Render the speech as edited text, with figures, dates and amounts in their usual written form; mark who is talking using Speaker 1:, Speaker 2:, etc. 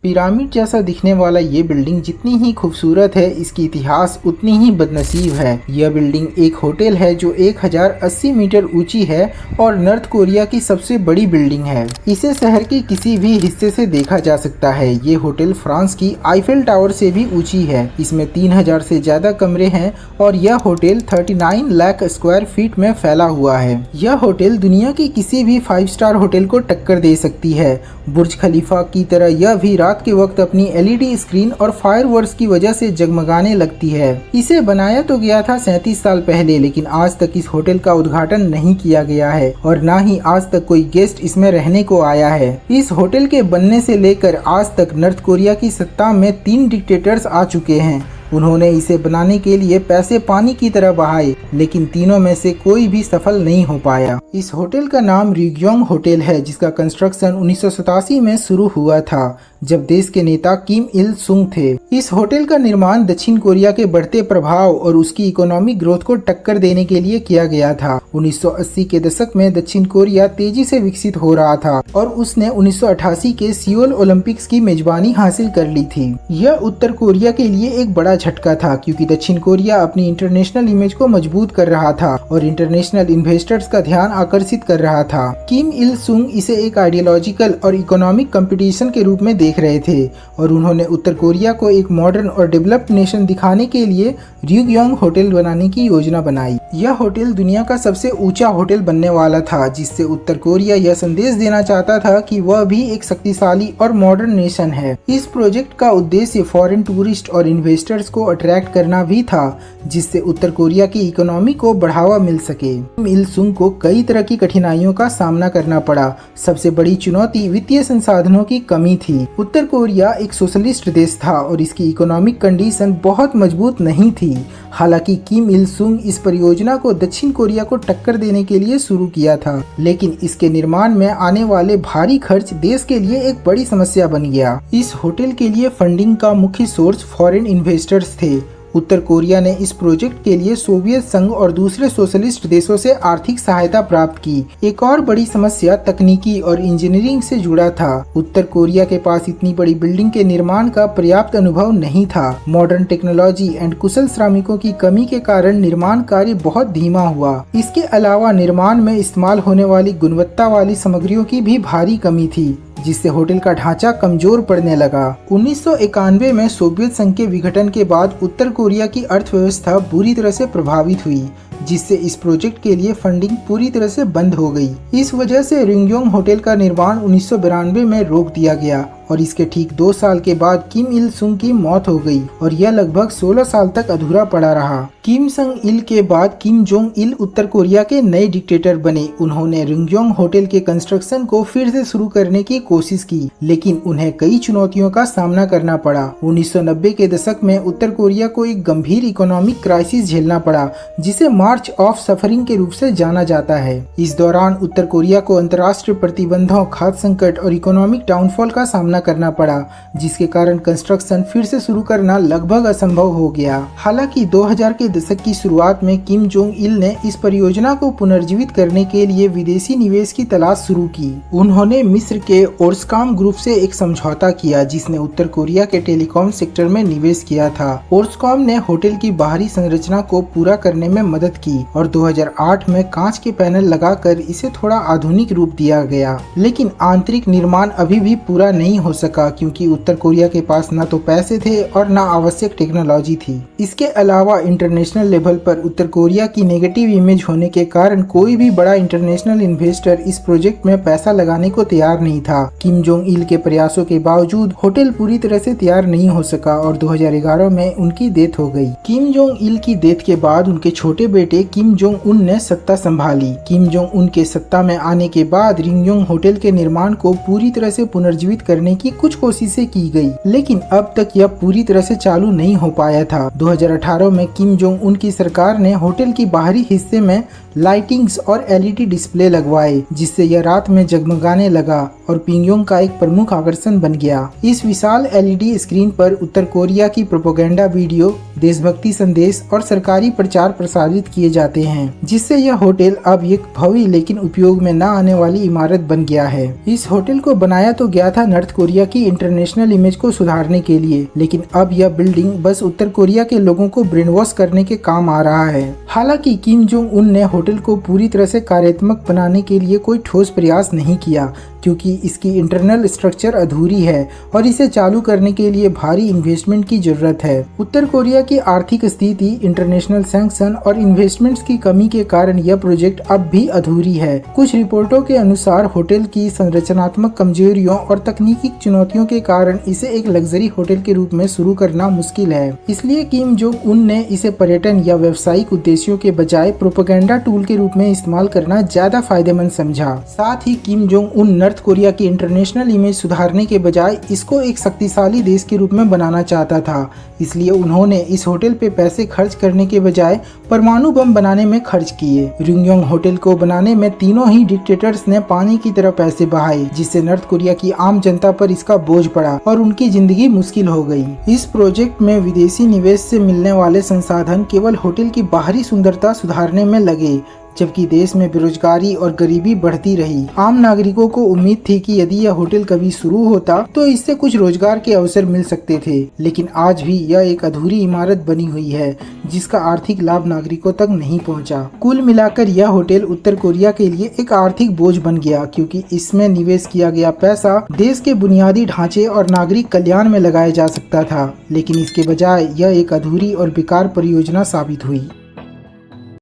Speaker 1: Pyramid जैसा दिखने वाला ये बिल्डिंग जितनी ही खूबसूरत है, इसकी इतिहास उतनी ही बदनसीब है। यह बिल्डिंग एक होटल है जो 1080 मीटर ऊंची है और नॉर्थ कोरिया की सबसे बड़ी बिल्डिंग है। इसे शहर के किसी भी हिस्से से देखा जा सकता है। ये होटल फ्रांस की आईफेल टावर से भी ऊंची है। इसमें 3000 से ज्यादा कमरे हैं और यह होटल 39 लाख स्क्वायर फीट में फैला हुआ है। यह होटल दुनिया की किसी भी 5 स्टार होटल को टक्कर दे सकती है। बुर्ज खलीफा की तरह यह भी रात के वक्त अपनी एलईडी स्क्रीन और फायरवर्क्स की वजह से जगमगाने लगती है। इसे बनाया तो गया था 37 साल पहले, लेकिन आज तक इस होटल का उद्घाटन नहीं किया गया है और न ही आज तक कोई गेस्ट इसमें रहने को आया है। इस होटल के बनने से लेकर आज तक नॉर्थ कोरिया की सत्ता में 3 डिक्टेटर्स आ चुके हैं। उन्होंने इसे बनाने के लिए पैसे पानी की तरह बहाए, लेकिन तीनों में से कोई भी सफल नहीं हो पाया। इस होटल का नाम रिग्योंग होटल है, जिसका कंस्ट्रक्शन 1987 में शुरू हुआ था, जब देश के नेता किम इल सुंग थे। इस होटल का निर्माण दक्षिण कोरिया के बढ़ते प्रभाव और उसकी इकोनॉमिक ग्रोथ को टक्कर देने के लिए किया गया था। 1980 के दशक में दक्षिण कोरिया तेजी से विकसित हो रहा था और उसने 1988 के सियोल ओलंपिक्स की मेजबानी हासिल कर ली थी। यह उत्तर कोरिया के लिए एक बड़ा झटका था, क्योंकि दक्षिण कोरिया अपनी इंटरनेशनल इमेज को मजबूत कर रहा था और इंटरनेशनल इन्वेस्टर्स का ध्यान आकर्षित कर रहा था। किम इल सुंग इसे एक आइडियोलॉजिकल और इकोनॉमिक कंपटीशन के रूप में देख रहे थे और उन्होंने उत्तर कोरिया को एक मॉडर्न और डेवलप्ड नेशन दिखाने के लिए रिग्योंग होटल बनाने की योजना बनाई। यह होटल दुनिया का सबसे ऊंचा होटल बनने वाला था, जिससे उत्तर कोरिया यह संदेश देना चाहता था कि वह भी एक शक्तिशाली और मॉडर्न नेशन है। इस प्रोजेक्ट का उद्देश्य फॉरेन टूरिस्ट और इन्वेस्टर्स को अट्रैक्ट करना भी था, जिससे उत्तर कोरिया की इकोनॉमी को बढ़ावा मिल सके। किम इल सुंग को कई तरह की कठिनाइयों का सामना करना पड़ा। सबसे बड़ी चुनौती वित्तीय संसाधनों की कमी थी। उत्तर कोरिया एक सोशलिस्ट देश था और इसकी इकोनॉमिक कंडीशन बहुत मजबूत नहीं थी। हालांकि किम इल सुंग इस परियोजना को दक्षिण कोरिया को टक्कर देने के लिए शुरू किया था, लेकिन इसके निर्माण में आने वाले भारी खर्च देश के लिए एक बड़ी समस्या बन गया। इस होटल के लिए फंडिंग का मुख्य सोर्स फॉरेन इन्वेस्टर्स थे। उत्तर कोरिया ने इस प्रोजेक्ट के लिए सोवियत संघ और दूसरे सोशलिस्ट देशों से आर्थिक सहायता प्राप्त की। एक और बड़ी समस्या तकनीकी और इंजीनियरिंग से जुड़ा था। उत्तर कोरिया के पास इतनी बड़ी बिल्डिंग के निर्माण का पर्याप्त अनुभव नहीं था। मॉडर्न टेक्नोलॉजी एंड कुशल श्रमिकों की कमी के कारण निर्माण कार्य बहुत धीमा हुआ। इसके अलावा निर्माण में इस्तेमाल होने वाली गुणवत्ता वाली सामग्रियों की भी भारी कमी थी, जिससे होटल का ढांचा कमजोर पड़ने लगा। 1991 में सोवियत संघ के विघटन के बाद उत्तर कोरिया की अर्थव्यवस्था बुरी तरह से प्रभावित हुई, जिससे इस प्रोजेक्ट के लिए फंडिंग पूरी तरह से बंद हो गई। इस वजह से रिग्योंग होटल का निर्माण 1992 में रोक दिया गया और इसके ठीक 2 साल के बाद किम इल सुंग की मौत हो गई और यह लगभग 16 साल तक अधूरा पड़ा रहा। किम संग इल के बाद किम जोंग इल उत्तर कोरिया के नए डिक्टेटर बने। उन्होंने रिग्योंग होटल के कंस्ट्रक्शन को फिर से शुरू करने की कोशिश की, लेकिन उन्हें कई चुनौतियों का सामना करना पड़ा। 1990 के दशक में उत्तर कोरिया को एक गंभीर इकोनॉमिक क्राइसिस झेलना पड़ा, जिसे मार्च ऑफ सफरिंग के रूप से जाना जाता है। इस दौरान उत्तर कोरिया को अंतर्राष्ट्रीय प्रतिबंधों, खाद्य संकट और इकोनॉमिक डाउनफॉल का सामना करना पड़ा, जिसके कारण कंस्ट्रक्शन फिर से शुरू करना लगभग असंभव हो गया। हालांकि 2000 के दशक की शुरुआत में किम जोंग इल ने इस परियोजना को पुनर्जीवित करने के लिए विदेशी निवेश की तलाश शुरू की। उन्होंने मिस्र के ओर्सकॉम ग्रुप से एक समझौता किया, जिसने उत्तर कोरिया के टेलीकॉम सेक्टर में निवेश किया था। ओर्सकॉम ने होटल की बाहरी संरचना को पूरा करने में मदद की और 2008 में कांच के पैनल लगाकर इसे थोड़ा आधुनिक रूप दिया गया, लेकिन आंतरिक निर्माण अभी भी पूरा नहीं हो सका, क्योंकि उत्तर कोरिया के पास न तो पैसे थे और न आवश्यक टेक्नोलॉजी थी। इसके अलावा इंटरनेशनल लेवल पर उत्तर कोरिया की नेगेटिव इमेज होने के कारण कोई भी बड़ा इंटरनेशनल इन्वेस्टर इस प्रोजेक्ट में पैसा लगाने को तैयार नहीं था। किम जोंग इल के प्रयासों के बावजूद होटल पूरी तरह से तैयार नहीं हो सका और 2011 में उनकी डेथ हो गई। किम जोंग इल की डेथ के बाद उनके छोटे बेटे किम जोंग उन ने सत्ता संभाली। किम जोंग उन के सत्ता में आने के बाद रिग्योंग होटल के निर्माण को पूरी तरह से पुनर्जीवित करने की कुछ कोशिशें की गई, लेकिन अब तक यह पूरी तरह से चालू नहीं हो पाया था। 2018 में किम जोंग उन की सरकार ने होटल की बाहरी हिस्से में लाइटिंग्स और एलईडी डिस्प्ले लगवाए, जिससे यह रात में जगमगाने लगा और पिंगयोंग का एक प्रमुख आकर्षण बन गया। इस विशाल एलईडी स्क्रीन पर उत्तर कोरिया की प्रोपेगेंडा वीडियो, देशभक्ति संदेश और सरकारी प्रचार प्रसारित किया किए जाते हैं, जिससे यह होटल अब एक भव्य लेकिन उपयोग में न आने वाली इमारत बन गया है। इस होटल को बनाया तो गया था नॉर्थ कोरिया की इंटरनेशनल इमेज को सुधारने के लिए, लेकिन अब यह बिल्डिंग बस उत्तर कोरिया के लोगों को ब्रेन वॉश करने के काम आ रहा है। हालांकि किम जोंग उन ने होटल को पूरी तरह से कार्यात्मक बनाने के लिए कोई ठोस प्रयास नहीं किया, क्योंकि इसकी इंटरनल स्ट्रक्चर अधूरी है और इसे चालू करने के लिए भारी इन्वेस्टमेंट की जरूरत है। उत्तर कोरिया की आर्थिक स्थिति, इंटरनेशनल सैंक्शन और इन्वेस्टमेंट्स की कमी के कारण यह प्रोजेक्ट अब भी अधूरी है। कुछ रिपोर्टों के अनुसार होटल की संरचनात्मक कमजोरियों और तकनीकी चुनौतियों के कारण इसे एक लग्जरी होटल के रूप में शुरू करना मुश्किल है। इसलिए किम जोंग उन ने इसे पर्यटन या व्यावसायिक उद्देश्यों के बजाय प्रोपेगेंडा टूल के रूप में इस्तेमाल करना ज्यादा फायदेमंद समझा। साथ ही Kim Jong Un North Korea की इंटरनेशनल इमेज सुधारने के बजाय इसको एक शक्तिशाली देश के रूप में बनाना चाहता था। इसलिए उन्होंने इस होटल पे पैसे खर्च करने के बजाय परमाणु बम बनाने में खर्च किए। रिंगयोंग होटल को बनाने में तीनों ही डिक्टेटर्स ने पानी की तरह पैसे बहाए, जिससे नॉर्थ कोरिया की आम जनता पर इसका बोझ पड़ा और उनकी जिंदगी मुश्किल हो गई। इस प्रोजेक्ट में विदेशी निवेश से मिलने वाले संसाधन केवल होटल की बाहरी सुंदरता सुधारने में लगे, जबकि देश में बेरोजगारी और गरीबी बढ़ती रही। आम नागरिकों को उम्मीद थी कि यदि यह होटल कभी शुरू होता तो इससे कुछ रोजगार के अवसर मिल सकते थे, लेकिन आज भी यह एक अधूरी इमारत बनी हुई है जिसका आर्थिक लाभ नागरिकों तक नहीं पहुंचा। कुल मिलाकर यह होटल उत्तर कोरिया के लिए एक आर्थिक बोझ बन गया, क्योंकि इसमें निवेश किया गया पैसा देश के बुनियादी ढांचे और नागरिक कल्याण में लगाया जा सकता था, लेकिन इसके बजाय यह एक अधूरी और बेकार परियोजना साबित हुई।